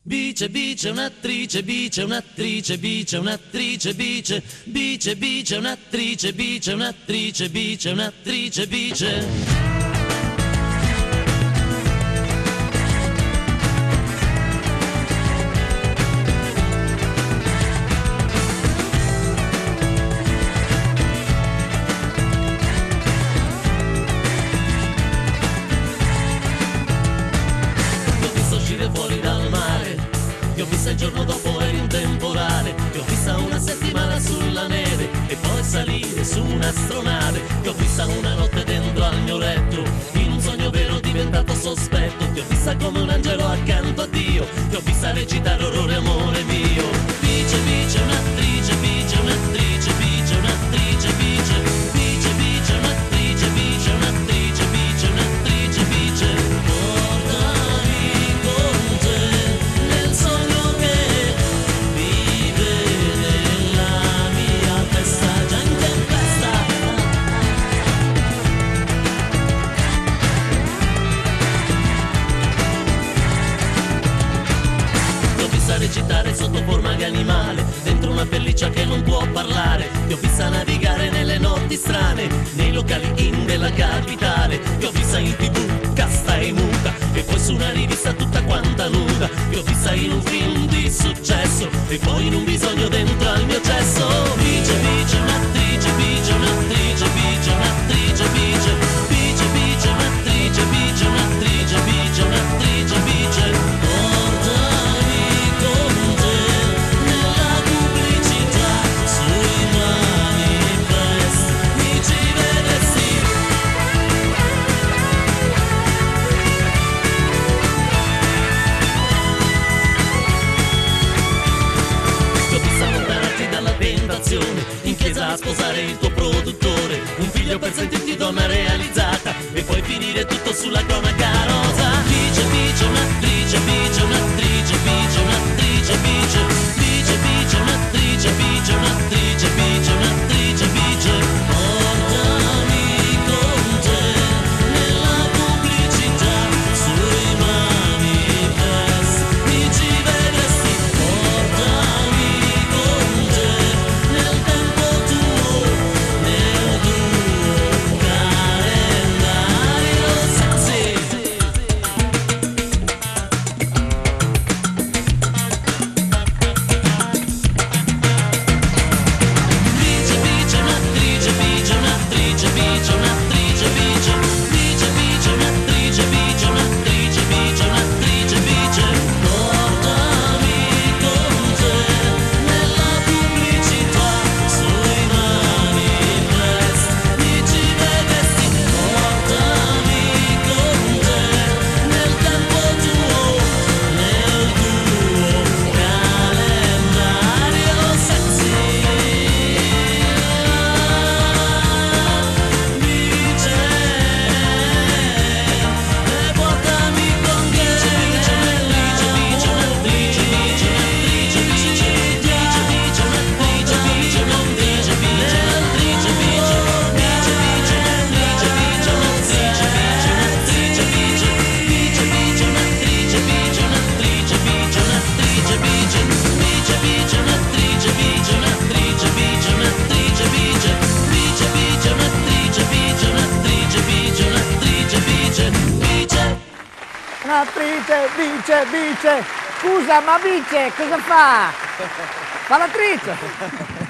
Bice, bice, un'attrice, bice, un'attrice, bice, un'attrice, bice, bice, bice, un'attrice, bice, un'attrice, bice, un'attrice, bice. Fuori dal mare, ti ho vista il giorno dopo eri un temporale, ti ho vista una settimana sulla neve e poi salire su un'astronave, ti ho vista una notte dentro al mio letto, in un sogno vero diventato sospetto, ti ho vista come un angelo accanto a Dio, ti ho vista recitare orrore amore mio. Bice, bice, un'attrice, bice, un'attrice, bice, un'attrice, bice, bice, bice, un'attrice, bice, un'attrice, bice, un'attrice, bice. Recitare sotto forma di animale, dentro una pelliccia che non può parlare, ti ho vista navigare nelle notti strane, nei locali in della capitale, ti ho vista in TV, casta e muta, e poi su una rivista tutta quanta nuda, ti ho vista in un film di successo, e poi in un bisogno dentro al mio cesso. Bice, bice, un'attrice, bice, un'attrice, bice, un'attrice, bice, bice, bice, un'attrice, bice, un'attrice, bice, un'attrice, bice. In chiesa a sposare il tuo produttore, un figlio per sentirti donna realizzata e poi finire tutto sulla cronaca rosa. Bice, bice, un'attrice, bice, un'attrice, bice, un'attrice, bice, bice, bice, un'attrice, bice, un'attrice, bice, un'attrice, bice. Portami con te nella pubblicità, sui manifesti mi ci vedresti. Portami con te nel tempo tuo, nel tuo calendario sexy. Bice, bice, un'attrice, bice, un'attrice, bice, un'attrice, bice, bice, bice, un'attrice, bice, un'attrice, bice, un'attrice, bice. Portami con te nella pubblicità, sui manifesti mi ci vedresti. Portami con te nel tempo tuo, nel tuo calendario sexy. Bice, e portami con te. Bice, un'attrice, bice, un'attrice, bice, un'attrice, bice, bice, bice, un'attrice, bice, un'attrice, bice, un'attrice, bice, bice, bice, un'attrice, bice, un'attrice, bice, un'attrice, bice, bice, bice, un'attrice, bice, un'attrice, bice, un'attrice, bice, bice, bice, un'attrice, bice, un'attrice, bice, un'attrice, bice, bice, bice, un'attrice, bice, un'attrice, bice, un'attrice, bice, bice. Un'attrice, bice, bice. Scusa, ma bice cosa fa? Fa l'attrice.